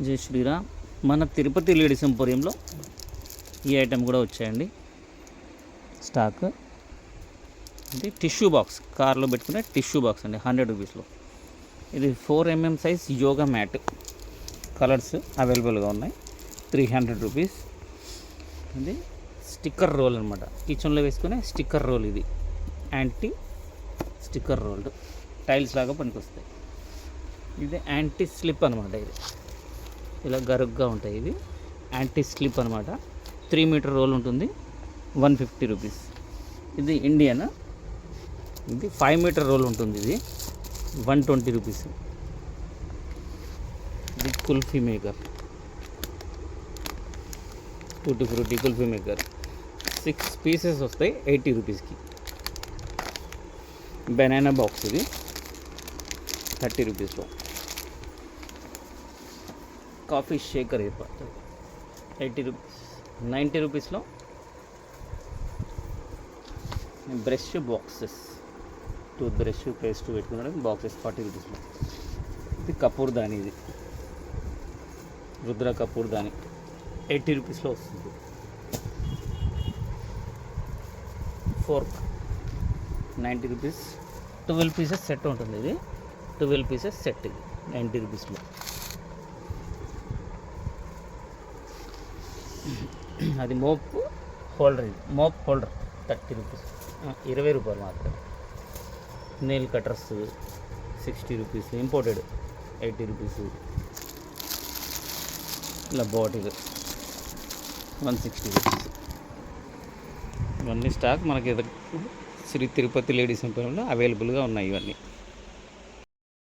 జై శ్రీరామ్. మన తిరుపతి లేడీస్ ఎంపోరియంలో ఈ ఐటెం కూడా వచ్చాయండి స్టాక్. ఇది టిష్యూ బాక్స్, కార్లో పెట్టుకునే టిష్యూ బాక్స్ అండి, 100 రూపీస్లో. ఇది 4mm size yoga mat, colours అవైలబుల్గా ఉన్నాయి, 300 రూపీస్. ఇది స్టిక్కర్ రోల్ అనమాట, కిచెన్లో వేసుకునే స్టిక్కర్ రోల్. ఇది యాంటీ స్టిక్కర్ రోల్డ్, టైల్స్ లాగా పనికొస్తాయి. ఇది యాంటీ స్లిప్ అనమాట. ఇది ఇలా గరుగ్గా ఉంటాయి. ఇది యాంటీ స్లిప్ అనమాట. 3 మీటర్ రోల్ ఉంటుంది, 150 రూపీస్. ఇది ఇండియన్. ఇది 5 మీటర్ రోల్ ఉంటుంది, ఇది 120 రూపీస్. ఇది kulfi maker, tutti frutti kulfi maker, 6 pieces వస్తాయి, 80 రూపీస్కి. బనానా బాక్స్, ఇది 30 రూపీస్లో. కాఫీ షేకర్ ఏర్పాటు 80 రూపీస్. 90 రూపీస్లో brush boxes, tooth brush paste పెట్టుకున్నాడు బాక్సెస్ 40 రూపీస్లో. ఇది కపూర్ దాని, ఇది రుద్ర కపూర్ దాని 80 రూపీస్లో వస్తుంది. Fork 90 rupees. 12 పీసెస్ సెట్ ఉంటుంది. ఇది 12 పీసెస్ సెట్, ఇది 90 రూపీస్లో. అది మోప్ హోల్డర్, ఇది మోప్ హోల్డర్ 30 రూపీస్, 20 రూపాయలు మాత్రమే. Nail cutters 60 rupees, imported 80 rupees. ఇలా బాటిల్ 160 రూపీస్. ఇవన్నీ స్టాక్ మనకి శ్రీ తిరుపతి లేడీస్ ఎంపోరియంలో అవైలబుల్గా ఉన్నాయి ఇవన్నీ.